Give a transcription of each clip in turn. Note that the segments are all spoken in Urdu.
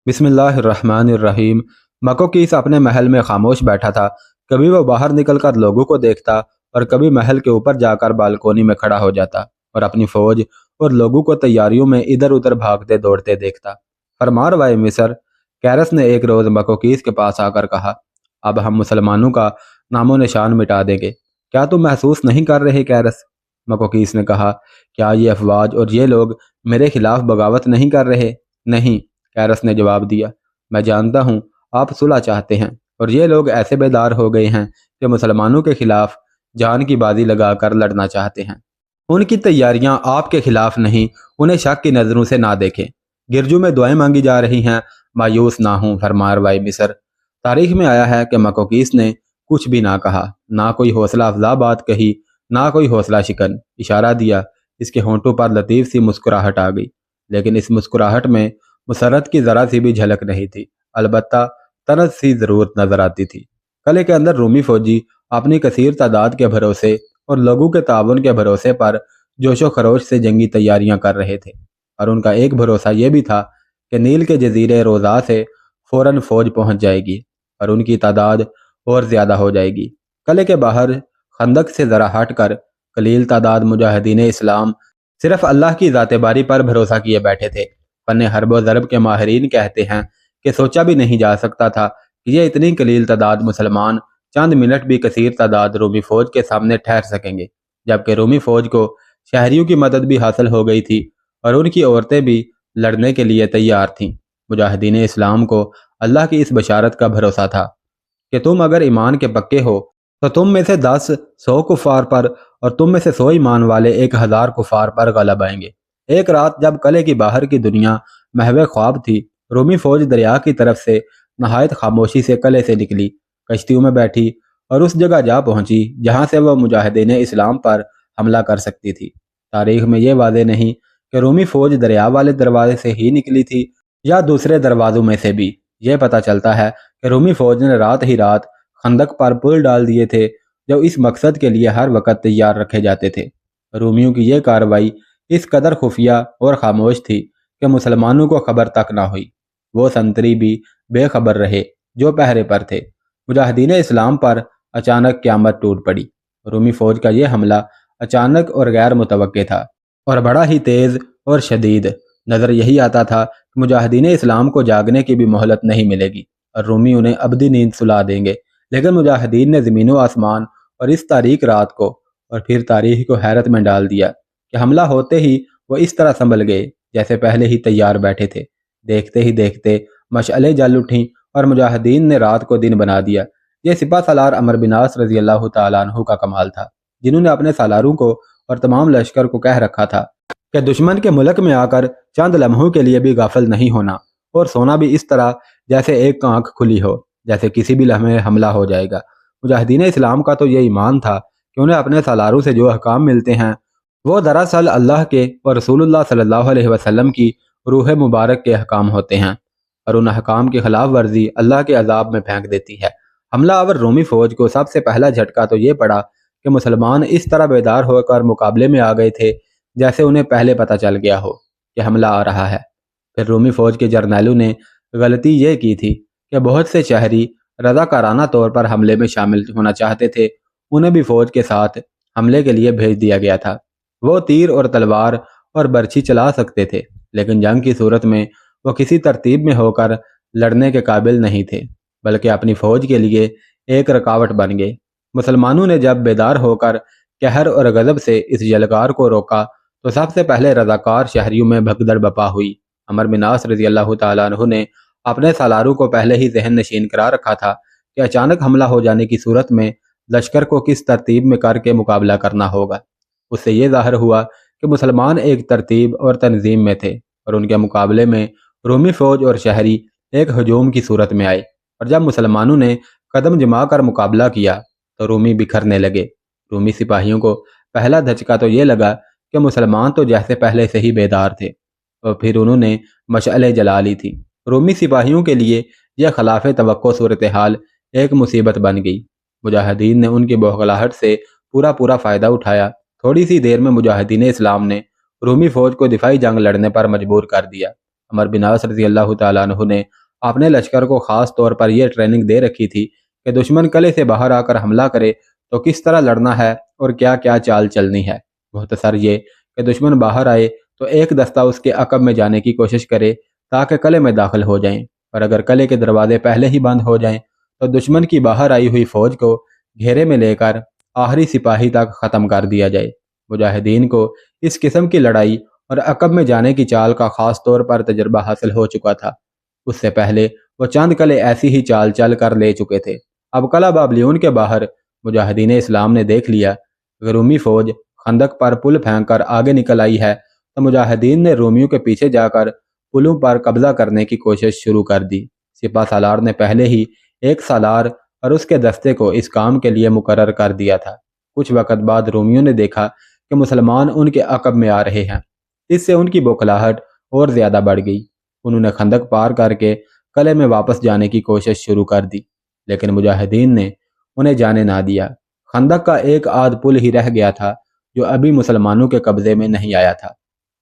بسم اللہ الرحمن الرحیم۔ مکوکیس اپنے محل میں خاموش بیٹھا تھا۔ کبھی وہ باہر نکل کر لوگوں کو دیکھتا اور کبھی محل کے اوپر جا کر بالکونی میں کھڑا ہو جاتا اور اپنی فوج اور لوگوں کو تیاریوں میں ادھر ادھر بھاگتے دوڑتے دیکھتا۔ فرمار وائے مصر، کیرس نے ایک روز مکوکیس کے پاس آ کر کہا، اب ہم مسلمانوں کا نام و نشان مٹا دیں گے۔ کیا تم محسوس نہیں کر رہے کیرس؟ مکوکیس نے کہا، کیا یہ افواج اور یہ لوگ میرے خلاف بغاوت نہیں کر رہے؟ نہیں، کیرس نے جواب دیا، میں جانتا ہوں آپ صلح چاہتے ہیں اور یہ لوگ ایسے بیدار ہو گئے ہیں کہ مسلمانوں کے خلاف جان کی بازی لگا کر لڑنا چاہتے ہیں۔ ان کی تیاریاں آپ کے خلاف نہیں، انہیں شک کی نظروں سے نہ دیکھیں۔ گرجوں میں دعائیں مانگی جا رہی ہیں، مایوس نہ ہوں فرمار وائی مصر۔ تاریخ میں آیا ہے کہ مکوکیس نے کچھ بھی نہ کہا، نہ کوئی حوصلہ افزا بات کہی، نہ کوئی حوصلہ شکن اشارہ دیا۔ اس کے ہونٹوں پر لطیف سی مسکراہٹ آ گئی، لیکن اس مسکراہٹ میں مسرت کی ذرا سی بھی جھلک نہیں تھی، البتہ طنز سی ضرورت نظر آتی تھی۔ قلعے کے اندر رومی فوجی اپنی کثیر تعداد کے بھروسے اور لوگوں کے تعاون کے بھروسے پر جوش و خروش سے جنگی تیاریاں کر رہے تھے، اور ان کا ایک بھروسہ یہ بھی تھا کہ نیل کے جزیرے روزا سے فوراً فوج پہنچ جائے گی اور ان کی تعداد اور زیادہ ہو جائے گی۔ قلعے کے باہر خندق سے ذرا ہٹ کر قلیل تعداد مجاہدین اسلام صرف اللہ کی ذات باری پر بھروسہ کیے بیٹھے تھے۔ فن حرب و ضرب کے ماہرین کہتے ہیں کہ سوچا بھی نہیں جا سکتا تھا کہ یہ اتنی قلیل تعداد مسلمان چند منٹ بھی کثیر تعداد رومی فوج کے سامنے ٹھہر سکیں گے، جبکہ رومی فوج کو شہریوں کی مدد بھی حاصل ہو گئی تھی اور ان کی عورتیں بھی لڑنے کے لیے تیار تھیں۔ مجاہدین اسلام کو اللہ کی اس بشارت کا بھروسہ تھا کہ تم اگر ایمان کے پکے ہو تو تم میں سے 10 100 کفار پر اور تم میں سے 100 ایمان والے 1000 کفار پر غلب آئیں گے۔ ایک رات جب قلعے کی باہر کی دنیا محو خواب تھی، رومی فوج دریا کی طرف سے نہایت خاموشی سے قلعے سے نکلی، کشتیوں میں بیٹھی اور اس جگہ جا پہنچی جہاں سے وہ مجاہدین اسلام پر حملہ کر سکتی تھی۔ تاریخ میں یہ واضح نہیں کہ رومی فوج دریا والے دروازے سے ہی نکلی تھی یا دوسرے دروازوں میں سے بھی۔ یہ پتہ چلتا ہے کہ رومی فوج نے رات ہی رات خندق پر پل ڈال دیے تھے جو اس مقصد کے لیے ہر وقت تیار رکھے جاتے تھے۔ رومیوں کی یہ کارروائی اس قدر خفیہ اور خاموش تھی کہ مسلمانوں کو خبر تک نہ ہوئی۔ وہ سنتری بھی بے خبر رہے جو پہرے پر تھے۔ مجاہدین اسلام پر اچانک قیامت ٹوٹ پڑی۔ رومی فوج کا یہ حملہ اچانک اور غیر متوقع تھا اور بڑا ہی تیز اور شدید۔ نظر یہی آتا تھا کہ مجاہدین اسلام کو جاگنے کی بھی مہلت نہیں ملے گی اور رومی انہیں ابدی نیند سلا دیں گے، لیکن مجاہدین نے زمین و آسمان اور اس تاریک رات کو اور پھر تاریخ کو حیرت میں ڈال دیا کہ حملہ ہوتے ہی وہ اس طرح سنبھل گئے جیسے پہلے ہی تیار بیٹھے تھے۔ دیکھتے ہی دیکھتے مشعلیں جل اٹھیں اور مجاہدین نے رات کو دن بنا دیا۔ یہ سپہ سالار عمرو بن عاص رضی اللہ تعالیٰ عنہ کا کمال تھا، جنہوں نے اپنے سالاروں کو اور تمام لشکر کو کہہ رکھا تھا کہ دشمن کے ملک میں آ کر چند لمحوں کے لیے بھی غافل نہیں ہونا اور سونا بھی اس طرح جیسے ایک آنکھ کھلی ہو، جیسے کسی بھی لمحے حملہ ہو جائے گا۔ مجاہدین اسلام کا تو یہ ایمان تھا کہ انہیں اپنے سالاروں سے جو احکام ملتے ہیں وہ دراصل اللہ کے اور رسول اللہ صلی اللہ علیہ وسلم کی روح مبارک کے احکام ہوتے ہیں، اور ان احکام کی خلاف ورزی اللہ کے عذاب میں پھینک دیتی ہے۔ حملہ آور رومی فوج کو سب سے پہلا جھٹکا تو یہ پڑا کہ مسلمان اس طرح بیدار ہو کر مقابلے میں آ گئے تھے جیسے انہیں پہلے پتہ چل گیا ہو کہ حملہ آ رہا ہے۔ پھر رومی فوج کے جرنیلوں نے غلطی یہ کی تھی کہ بہت سے شہری رضاکارانہ طور پر حملے میں شامل ہونا چاہتے تھے، انہیں بھی فوج کے ساتھ حملے کے لیے بھیج دیا گیا تھا۔ وہ تیر اور تلوار اور برچھی چلا سکتے تھے، لیکن جنگ کی صورت میں وہ کسی ترتیب میں ہو کر لڑنے کے قابل نہیں تھے، بلکہ اپنی فوج کے لیے ایک رکاوٹ بن گئے۔ مسلمانوں نے جب بیدار ہو کر قہر اور غضب سے اس جلکار کو روکا تو سب سے پہلے رضاکار شہریوں میں بھگدڑ بپا ہوئی۔ عمرو بن عاص رضی اللہ تعالیٰ عنہ نے اپنے سالاروں کو پہلے ہی ذہن نشین کرا رکھا تھا کہ اچانک حملہ ہو جانے کی صورت میں لشکر کو کس ترتیب میں کر کے مقابلہ کرنا ہوگا۔ اس سے یہ ظاہر ہوا کہ مسلمان ایک ترتیب اور تنظیم میں تھے اور ان کے مقابلے میں رومی فوج اور شہری ایک ہجوم کی صورت میں آئے، اور جب مسلمانوں نے قدم جما کر مقابلہ کیا تو رومی بکھرنے لگے۔ رومی سپاہیوں کو پہلا دھچکا تو یہ لگا کہ مسلمان تو جیسے پہلے سے ہی بیدار تھے، اور پھر انہوں نے مشعلیں جلا لی تھی۔ رومی سپاہیوں کے لیے یہ خلاف توقع صورتحال ایک مصیبت بن گئی۔ مجاہدین نے ان کی بوغلاہٹ سے پورا فائدہ اٹھایا۔ تھوڑی سی دیر میں مجاہدین اسلام نے رومی فوج کو دفاعی جنگ لڑنے پر مجبور کر دیا۔ عمر بن عاص رضی اللہ تعالیٰ عنہ نے اپنے لشکر کو خاص طور پر یہ ٹریننگ دے رکھی تھی کہ دشمن قلعے سے باہر آ کر حملہ کرے تو کس طرح لڑنا ہے اور کیا کیا چال چلنی ہے۔ مختصر یہ کہ دشمن باہر آئے تو ایک دستہ اس کے عقب میں جانے کی کوشش کرے تاکہ قلعے میں داخل ہو جائیں، اور اگر قلعے کے دروازے پہلے ہی بند ہو جائیں تو دشمن کی باہر آئی ہوئی فوج کو گھیرے میں لے کر آخری سپاہی تک ختم کر دیا جائے۔ مجاہدین کو اس قسم کی لڑائی اور عقب میں جانے کی چال کا خاص طور پر تجربہ حاصل ہو چکا تھا۔ اس سے پہلے وہ چند قلعے ایسی ہی چال چل کر لے چکے تھے۔ اب قلعہ بابلیون کے باہر مجاہدین اسلام نے دیکھ لیا کہ رومی فوج خندق پر پل پھینک کر آگے نکل آئی ہے، تو مجاہدین نے رومیوں کے پیچھے جا کر پلوں پر قبضہ کرنے کی کوشش شروع کر دی۔ سپہ سالار نے پہلے ہی ایک سالار اور اس کے دستے کو اس کام کے لیے مقرر کر دیا تھا۔ کچھ وقت بعد رومیوں نے دیکھا کہ مسلمان ان کے عقب میں آ رہے ہیں۔ اس سے ان کی بوکھلاہٹ اور زیادہ بڑھ گئی۔ انہوں نے خندق پار کر کے قلعے میں واپس جانے کی کوشش شروع کر دی، لیکن مجاہدین نے انہیں جانے نہ دیا۔ خندق کا ایک آدھ پل ہی رہ گیا تھا جو ابھی مسلمانوں کے قبضے میں نہیں آیا تھا۔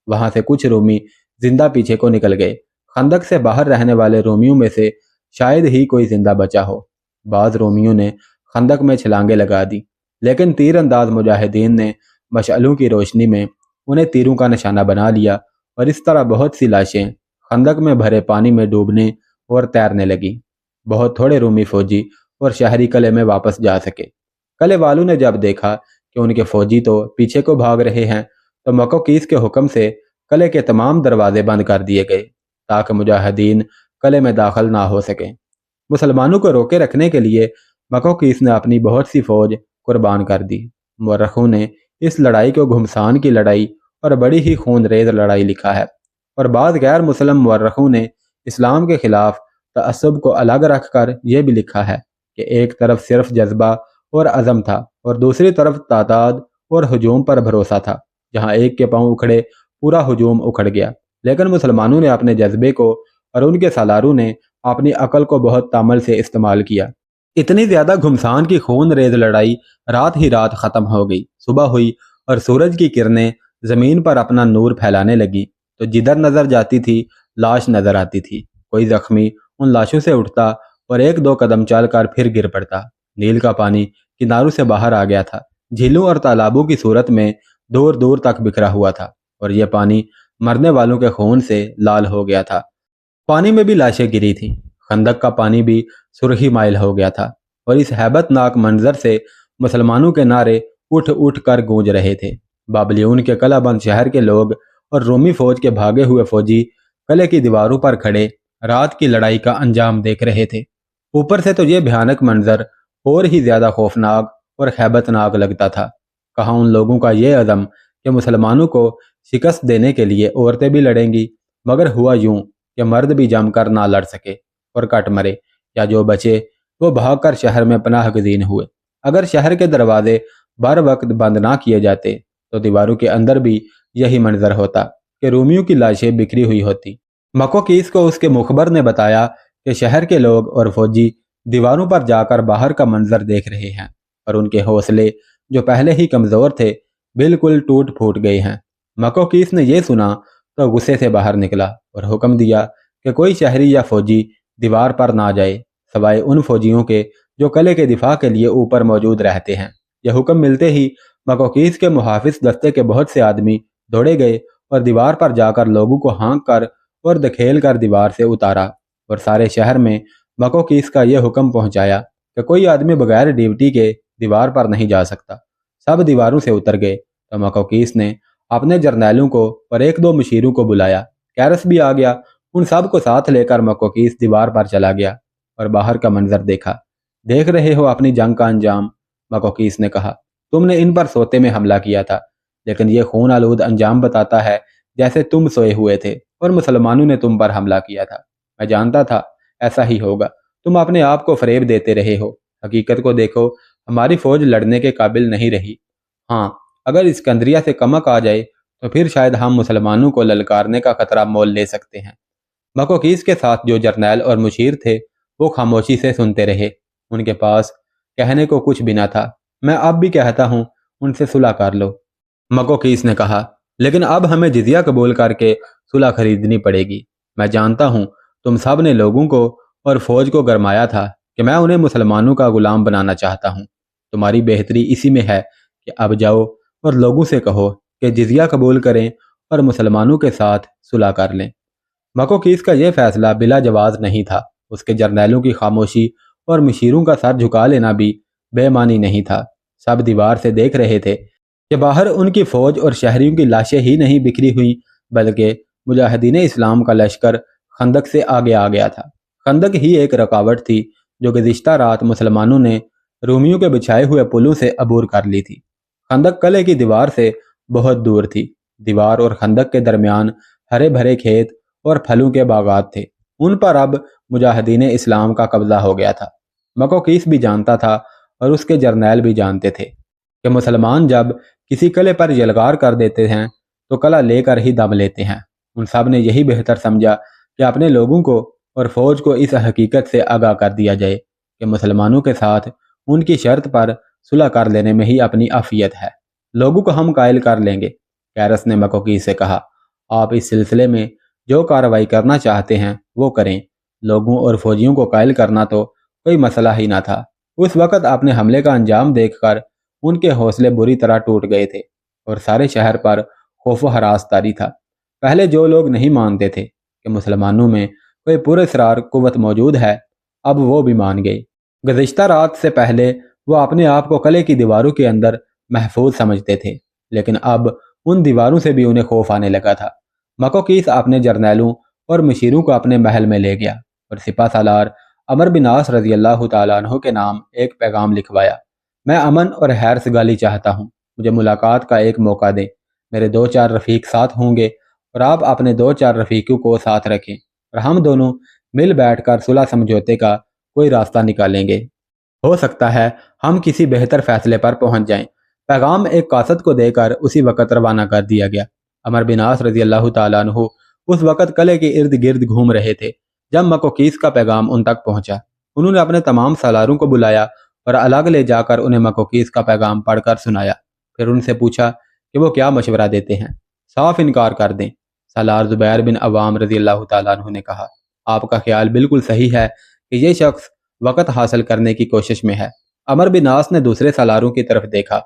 وہاں سے کچھ رومی زندہ پیچھے کو نکل گئے۔ خندق سے باہر رہنے والے رومیوں میں سے شاید ہی کوئی زندہ بچا ہو۔ بعض رومیوں نے خندق میں چھلانگیں لگا دی، لیکن تیر انداز مجاہدین نے مشعلوں کی روشنی میں انہیں تیروں کا نشانہ بنا لیا، اور اس طرح بہت سی لاشیں خندق میں بھرے پانی میں ڈوبنے اور تیرنے لگیں۔ بہت تھوڑے رومی فوجی اور شہری قلعے میں واپس جا سکے۔ قلعے والوں نے جب دیکھا کہ ان کے فوجی تو پیچھے کو بھاگ رہے ہیں، تو مکوکیس کے حکم سے قلعے کے تمام دروازے بند کر دیے گئے تاکہ مجاہدین قلعے میں داخل نہ ہو سکیں۔ مسلمانوں کو روکے رکھنے کے لیے مکوکیس نے اپنی بہت سی فوج قربان کر دی۔ مورخوں نے اس لڑائی کو گھمسان کی لڑائی اور بڑی ہی خون ریز لڑائی لکھا ہے، اور بعض غیر مسلم مورخوں نے اسلام کے خلاف تعصب کو الگ رکھ کر یہ بھی لکھا ہے کہ ایک طرف صرف جذبہ اور عزم تھا اور دوسری طرف تعداد اور ہجوم پر بھروسہ تھا۔ جہاں ایک کے پاؤں اکھڑے پورا ہجوم اکھڑ گیا، لیکن مسلمانوں نے اپنے جذبے کو اور ان کے سالاروں نے اپنی عقل کو بہت تامل سے استعمال کیا۔ اتنی زیادہ گھمسان کی خون ریز لڑائی رات ہی رات ختم ہو گئی۔ صبح ہوئی اور سورج کی کرنیں زمین پر اپنا نور پھیلانے لگی تو جدھر نظر جاتی تھی لاش نظر آتی تھی۔ کوئی زخمی ان لاشوں سے اٹھتا اور ایک دو قدم چل کر پھر گر پڑتا۔ نیل کا پانی کناروں سے باہر آ گیا تھا، جھیلوں اور تالابوں کی صورت میں دور دور تک بکھرا ہوا تھا، اور یہ پانی مرنے والوں کے خون سے لال ہو گیا تھا۔ پانی میں بھی لاشیں گری تھیں۔ خندق کا پانی بھی سرخی مائل ہو گیا تھا، اور اس ہیبت ناک منظر سے مسلمانوں کے نعرے اٹھ اٹھ کر گونج رہے تھے۔ بابلیون کے قلعہ بند شہر کے لوگ اور رومی فوج کے بھاگے ہوئے فوجی قلعے کی دیواروں پر کھڑے رات کی لڑائی کا انجام دیکھ رہے تھے۔ اوپر سے تو یہ بھیانک منظر اور ہی زیادہ خوفناک اور ہیبت ناک لگتا تھا۔ کہاں ان لوگوں کا یہ عزم کہ مسلمانوں کو شکست دینے کے لیے عورتیں بھی لڑیں گی، مگر ہوا یوں کہ مرد بھی جم کر نہ لڑ سکے اور کٹ مرے، یا جو بچے وہ بھاگ کر شہر میں پناہ گزین ہوئے۔ اگر شہر کے دروازے بر وقت بند نہ کیے جاتے تو دیواروں کے اندر بھی یہی منظر ہوتا کہ رومیوں کی لاشیں بکھری ہوئی ہوتی۔ مکوکیس کو اس کے مخبر نے بتایا کہ شہر کے لوگ اور فوجی دیواروں پر جا کر باہر کا منظر دیکھ رہے ہیں، اور ان کے حوصلے جو پہلے ہی کمزور تھے بالکل ٹوٹ پھوٹ گئے ہیں۔ مکوکیس نے یہ سنا تو غصے سے باہر نکلا اور حکم دیا کہ کوئی شہری یا فوجی دیوار پر نہ جائے سوائے ان فوجیوں کے جو قلعے کے دفاع کے لیے اوپر موجود رہتے ہیں۔ یہ حکم ملتے ہی مکوکیس کے محافظ دستے کے بہت سے آدمی دوڑے گئے اور دیوار پر جا کر لوگوں کو ہانک کر اور دھکیل کر دیوار سے اتارا، اور سارے شہر میں مکوکیس کا یہ حکم پہنچایا کہ کوئی آدمی بغیر ڈیوٹی کے دیوار پر نہیں جا سکتا۔ سب دیواروں سے اتر گئے تو مکوکیس نے اپنے جرنیلوں کو اور ایک دو مشیروں کو بلایا۔ کیرس بھی آ گیا۔ ان سب کو ساتھ لے کر مکوکیس دیوار پر چلا گیا اور باہر کا منظر دیکھا۔ دیکھ رہے ہو اپنی جنگ کا انجام، مکوکیس نے کہا۔ تم نے ان پر سوتے میں حملہ کیا تھا، لیکن یہ خون آلود انجام بتاتا ہے جیسے تم سوئے ہوئے تھے اور مسلمانوں نے تم پر حملہ کیا تھا۔ میں جانتا تھا ایسا ہی ہوگا، تم اپنے آپ کو فریب دیتے رہے ہو۔ حقیقت کو دیکھو، ہماری فوج لڑنے کے قابل نہیں رہی۔ ہاں، اگر اسکندریہ سے کمک آ جائے تو پھر شاید ہم مسلمانوں کو للکارنے کا خطرہ مول لے سکتے ہیں۔ مکوکیس کے ساتھ جو جرنیل اور مشیر تھے وہ خاموشی سے سنتے رہے۔ ان کے پاس کہنے کو کچھ بھی نہ تھا۔ میں اب بھی کہتا ہوں، ان سے صلح کر لو، مکوکیس نے کہا، لیکن اب ہمیں جزیہ قبول کر کے صلح خریدنی پڑے گی۔ میں جانتا ہوں تم سب نے لوگوں کو اور فوج کو گرمایا تھا کہ میں انہیں مسلمانوں کا غلام بنانا چاہتا ہوں۔ تمہاری بہتری اسی میں ہے کہ اب جاؤ اور لوگوں سے کہو کہ جزیہ قبول کریں اور مسلمانوں کے ساتھ صلح کر لیں۔ مکوکیس کا یہ فیصلہ بلا جواز نہیں تھا۔ اس کے جرنیلوں کی خاموشی اور مشیروں کا سر جھکا لینا بھی بے معنی نہیں تھا۔ سب دیوار سے دیکھ رہے تھے کہ باہر ان کی فوج اور شہریوں کی لاشیں ہی نہیں بکھری ہوئی، بلکہ مجاہدین اسلام کا لشکر خندق سے آگے آ گیا تھا۔ خندق ہی ایک رکاوٹ تھی جو گزشتہ رات مسلمانوں نے رومیوں کے بچھائے ہوئے پلوں سے عبور کر لی تھی۔ خندق قلعے کی دیوار سے بہت دور تھی۔ دیوار اور خندق کے درمیان ہرے بھرے کھیت اور پھلوں کے باغات تھے۔ ان پر اب مجاہدین اسلام کا قبضہ ہو گیا تھا۔ مکوکیس بھی جانتا تھا اور اس کے جرنیل بھی جانتے تھے کہ مسلمان جب کسی قلعے پر یلغار کر دیتے ہیں تو قلعہ لے کر ہی دم لیتے ہیں۔ ان سب نے یہی بہتر سمجھا کہ اپنے لوگوں کو اور فوج کو اس حقیقت سے آگاہ کر دیا جائے کہ مسلمانوں کے ساتھ ان کی شرط پر صلح کر لینے میں ہی اپنی عافیت ہے۔ لوگوں کو ہم قائل کر لیں گے، کیرس نے مکوکیس سے کہا۔ آپ اس سلسلے میں جو کارروائی کرنا چاہتے ہیں وہ کریں۔ لوگوں اور فوجیوں کو قائل کرنا تو کوئی مسئلہ ہی نہ تھا۔ اس وقت اپنے حملے کا انجام دیکھ کر ان کے حوصلے بری طرح ٹوٹ گئے تھے اور سارے شہر پر خوف و ہراس طاری تھا۔ پہلے جو لوگ نہیں مانتے تھے کہ مسلمانوں میں کوئی پراسرار قوت موجود ہے، اب وہ بھی مان گئے۔ گزشتہ رات سے پہلے وہ اپنے آپ کو قلعے کی دیواروں کے اندر محفوظ سمجھتے تھے، لیکن اب ان دیواروں سے بھی انہیں خوف آنے لگا تھا۔ مکوکیس اپنے جرنیلوں اور مشیروں کو اپنے محل میں لے گیا اور سپہ سالار عمر بن عاص رضی اللہ تعالیٰ عنہ کے نام ایک پیغام لکھوایا۔ میں امن اور خیر سگالی چاہتا ہوں، مجھے ملاقات کا ایک موقع دیں۔ میرے 2-4 رفیق ساتھ ہوں گے اور آپ اپنے 2-4 رفیقوں کو ساتھ رکھیں اور ہم دونوں مل بیٹھ کر صلح سمجھوتے کا کوئی راستہ نکالیں گے۔ ہو سکتا ہے ہم کسی بہتر فیصلے پر پہنچ جائیں۔ پیغام ایک قاصد کو دے کر اسی وقت روانہ کر دیا گیا۔ عمر بن عاص رضی اللہ تعالیٰ عنہ اس وقت قلعے کے ارد گرد گھوم رہے تھے جب مکوکیس کا پیغام ان تک پہنچا۔ انہوں نے اپنے تمام سالاروں کو بلایا اور الگ لے جا کر انہیں مکوکیس کا پیغام پڑھ کر سنایا۔ پھر ان سے پوچھا کہ وہ کیا مشورہ دیتے ہیں۔ صاف انکار کر دیں، سالار زبیر بن عوام رضی اللہ تعالیٰ عنہ نے کہا۔ آپ کا خیال بالکل صحیح ہے کہ یہ شخص وقت حاصل کرنے کی کوشش میں ہے۔ عمر بن عاص نے دوسرے سالاروں کی طرف دیکھا۔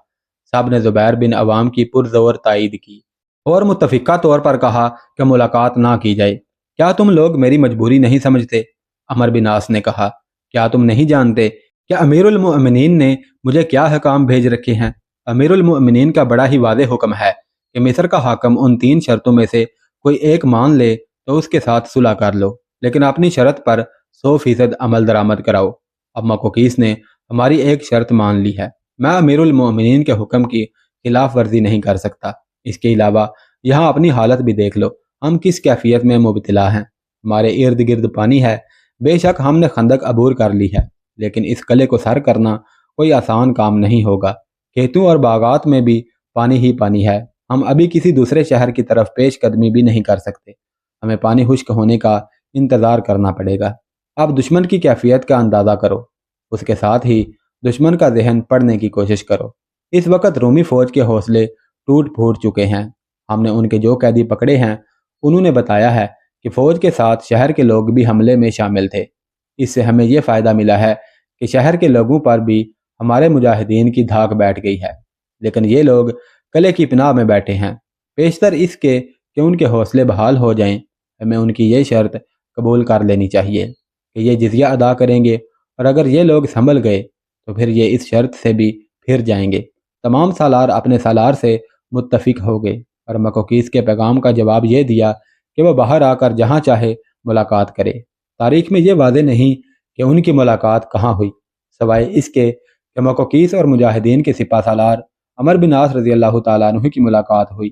سب نے زبیر بن عوام کی پرزور تائید کی اور متفقہ طور پر کہا کہ ملاقات نہ کی جائے۔ کیا تم لوگ میری مجبوری نہیں سمجھتے؟ عمر بن عاص نے کہا۔ کیا تم نہیں جانتے کہ امیر المؤمنین نے مجھے کیا حکام بھیج رکھے ہیں؟ امیر المؤمنین کا بڑا ہی واضح حکم ہے کہ مصر کا حاکم ان 3 شرطوں میں سے کوئی ایک مان لے تو اس کے ساتھ صلح کر لو، لیکن اپنی شرط پر 100% عمل درآمد کراؤ۔ اب مکوکیس نے ہماری ایک شرط مان لی ہے۔ میں امیر المؤمنین کے حکم کی خلاف ورزی نہیں کر سکتا۔ اس کے علاوہ یہاں اپنی حالت بھی دیکھ لو، ہم کس کیفیت میں مبتلا ہیں۔ ہمارے ارد گرد پانی ہے، بے شک ہم نے خندق عبور کر لی ہے، لیکن اس قلعے کو سر کرنا کوئی آسان کام نہیں ہوگا۔ کھیتوں اور باغات میں بھی پانی ہی پانی ہے۔ ہم ابھی کسی دوسرے شہر کی طرف پیش قدمی بھی نہیں کر سکتے۔ ہمیں پانی خشک ہونے کا انتظار کرنا پڑے گا۔ اب دشمن کی کیفیت کا اندازہ کرو، اس کے ساتھ ہی دشمن کا ذہن پڑھنے کی کوشش کرو۔ اس وقت رومی فوج کے حوصلے ٹوٹ پھوٹ چکے ہیں۔ ہم نے ان کے جو قیدی پکڑے ہیں انہوں نے بتایا ہے کہ فوج کے ساتھ شہر کے لوگ بھی حملے میں شامل تھے۔ اس سے ہمیں یہ فائدہ ملا ہے کہ شہر کے لوگوں پر بھی ہمارے مجاہدین کی دھاک بیٹھ گئی ہے، لیکن یہ لوگ قلعے کی پناہ میں بیٹھے ہیں۔ پیشتر اس کے کہ ان کے حوصلے بحال ہو جائیں، ہمیں ان کی یہ شرط قبول کر لینی چاہیے کہ یہ جزیہ ادا کریں گے، اور اگر یہ لوگ سنبھل گئے تو پھر یہ اس شرط سے بھی پھر جائیں گے۔ تمام سالار اپنے سالار سے متفق ہو گئے اور مکوکیس کے پیغام کا جواب یہ دیا کہ وہ باہر آ کر جہاں چاہے ملاقات کرے۔ تاریخ میں یہ واضح نہیں کہ ان کی ملاقات کہاں ہوئی، سوائے اس کے کہ مکوکیس اور مجاہدین کے سپہ سالار عمر بن عاص رضی اللہ تعالیٰ عنہ کی ملاقات ہوئی۔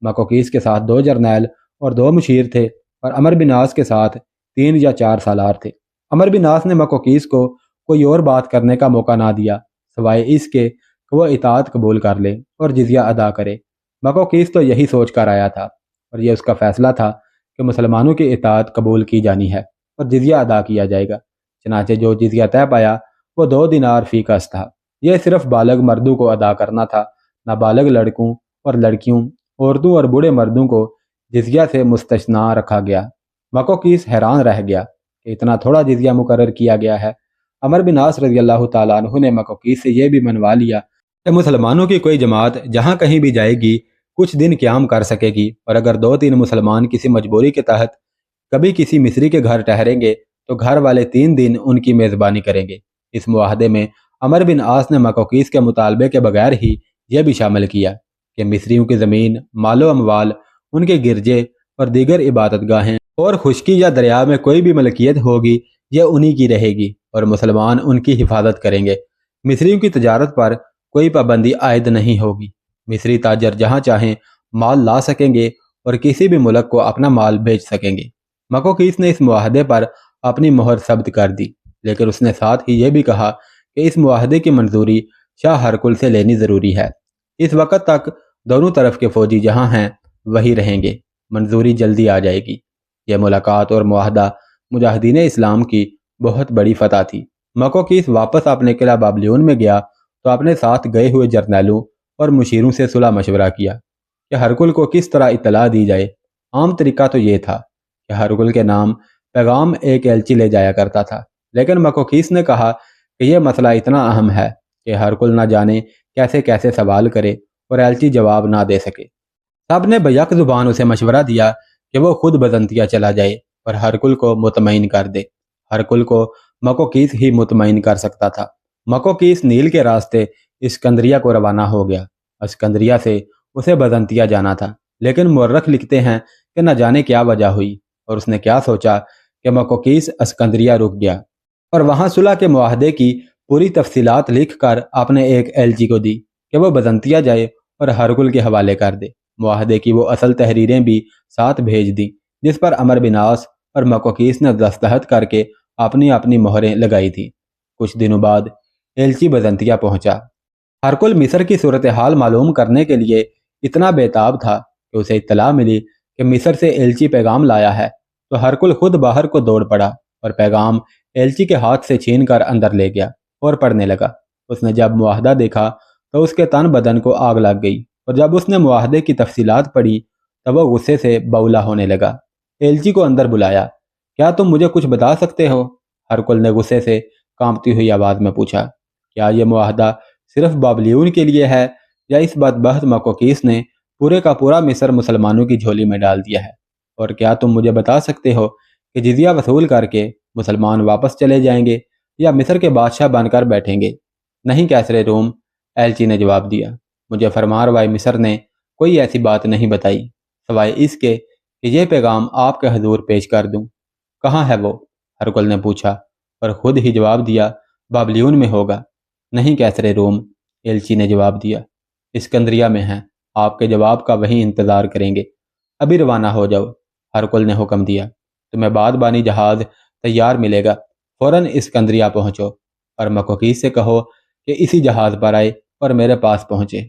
مکوکیس کے ساتھ 2 جرنیل اور 2 مشیر تھے اور عمر بن عاص کے ساتھ 3 یا 4 سالار تھے۔ عمر بن عاص نے مکوکیس کو کوئی اور بات کرنے کا موقع نہ دیا سوائے اس کے کہ وہ اطاعت قبول کر لے اور جزیہ ادا کرے۔ مکوکیس تو یہی سوچ کر آیا تھا اور یہ اس کا فیصلہ تھا کہ مسلمانوں کی اطاعت قبول کی جانی ہے اور جزیہ ادا کیا جائے گا۔ چنانچہ جو جزیہ طے پایا وہ 2 دینار فی کس تھا۔ یہ صرف بالغ مردوں کو ادا کرنا تھا، نابالغ لڑکوں اور لڑکیوں، عورتوں اور بوڑھے مردوں کو جزیہ سے مستثنیٰ رکھا گیا۔ مکوکیس حیران رہ گیا کہ اتنا تھوڑا جزیہ مقرر کیا گیا ہے۔ عمر بن عاص رضی اللہ تعالیٰ عنہ نے مکوکیس سے یہ بھی منوا لیا کہ مسلمانوں کی کوئی جماعت جہاں کہیں بھی جائے گی کچھ دن قیام کر سکے گی، اور اگر 2-3 مسلمان کسی مجبوری کے تحت کبھی کسی مصری کے گھر ٹھہریں گے تو گھر والے 3 دن ان کی میزبانی کریں گے۔ اس معاہدے میں عمر بن عاص نے مکوکیس کے مطالبے کے بغیر ہی یہ بھی شامل کیا کہ مصریوں کی زمین، مال و اموال، ان کے گرجے اور دیگر عبادت گاہیں اور خشکی یا دریا میں کوئی بھی ملکیت ہوگی یہ انہی کی رہے گی اور مسلمان ان کی حفاظت کریں گے۔ مصریوں کی تجارت پر کوئی پابندی عائد نہیں ہوگی۔ مصری تاجر جہاں چاہیں مال لا سکیں گے اور کسی بھی ملک کو اپنا مال بیچ سکیں گے۔ مکوکیس نے اس معاہدے پر اپنی مہر ثبت کر دی، لیکن اس نے ساتھ ہی یہ بھی کہا کہ اس معاہدے کی منظوری شاہ ہرقل سے لینی ضروری ہے۔ اس وقت تک دونوں طرف کے فوجی جہاں ہیں وہی رہیں گے، منظوری جلدی آ جائے گی۔ یہ ملاقات اور معاہدہ مجاہدین اسلام کی بہت بڑی فتح تھی۔ مکوکیس واپس اپنے قلعہ بابلیون میں گیا تو اپنے ساتھ گئے ہوئے جرنیلوں اور مشیروں سے صلح مشورہ کیا کہ ہرقل کو کس طرح اطلاع دی جائے۔ عام طریقہ تو یہ تھا کہ ہرقل کے نام پیغام ایک ایلچی لے جایا کرتا تھا، لیکن مکوکیس نے کہا کہ یہ مسئلہ اتنا اہم ہے کہ ہرقل نہ جانے کیسے کیسے سوال کرے اور ایلچی جواب نہ دے سکے۔ سب نے بیک زبان اسے مشورہ دیا کہ وہ خود بزنطیہ چلا جائے اور ہرقل کو مطمئن کر دے۔ ہرقل کو مکوکیس ہی مطمئن کر سکتا تھا۔ مکوکیس نیل کے راستے اسکندریہ کو روانہ ہو گیا۔ اسکندریہ سے اسے بزنطیہ جانا تھا، لیکن مورخ لکھتے ہیں کہ نہ جانے کیا وجہ ہوئی اور اس نے کیا سوچا کہ مکوکیس اسکندریہ رک گیا اور وہاں صلح کے معاہدے کی پوری تفصیلات لکھ کر اپنے ایک ایلچی کو دی کہ وہ بزنطیہ جائے اور ہرقل کے حوالے کر دے۔ معاہدے کی وہ اصل تحریریں بھی ساتھ بھیج دیں جس پر عمر بن عاص اور مکوکیس نے دستخط کر کے اپنی اپنی مہریں لگائی تھیں۔ کچھ دنوں بعد ایلچی بزنطیہ پہنچا۔ ہرقل مصر کی صورتحال معلوم کرنے کے لیے اتنا بےتاب تھا کہ اسے اطلاع ملی کہ مصر سے ایلچی پیغام لایا ہے تو ہرقل خود باہر کو دوڑ پڑا اور پیغام ایلچی کے ہاتھ سے چھین کر اندر لے گیا اور پڑھنے لگا۔ اس نے جب معاہدہ دیکھا تو اس کے تن بدن کو آگ لگ گئی، اور جب اس نے معاہدے کی تفصیلات پڑھی تو وہ غصے سے بولا ہونے لگا۔ ایلچی کو اندر بلایا۔ کیا تم مجھے کچھ بتا سکتے ہو؟ ہرقل نے غصے سے کانپتی ہوئی آواز میں پوچھا۔ کیا یہ معاہدہ صرف بابلیون کے لیے ہے یا اس بدبخت مکوکیس نے پورے کا پورا مصر مسلمانوں کی جھولی میں ڈال دیا ہے؟ اور کیا تم مجھے بتا سکتے ہو کہ جزیہ وصول کر کے مسلمان واپس چلے جائیں گے یا مصر کے بادشاہ بن کر بیٹھیں گے؟ نہیں کیسر روم، ایلچی نے جواب دیا، مجھے فرمانروائے مصر نے کوئی ایسی بات نہیں بتائی سوائے اس کے کہ یہ پیغام آپ کے حضور پیش کر دوں۔ کہاں ہے وہ؟ ہرقل نے پوچھا اور خود ہی جواب دیا، بابلیون میں ہوگا۔ نہیں کیسر روم، ایلچی نے جواب دیا، اسکندریہ میں ہیں، آپ کے جواب کا وہیں انتظار کریں گے۔ ابھی روانہ ہو جاؤ، ہرقل نے حکم دیا، تمہیں بادبانی جہاز تیار ملے گا، فوراً اسکندریہ پہنچو اور مکوکیس سے کہو کہ اسی جہاز پر آئے اور میرے پاس پہنچے۔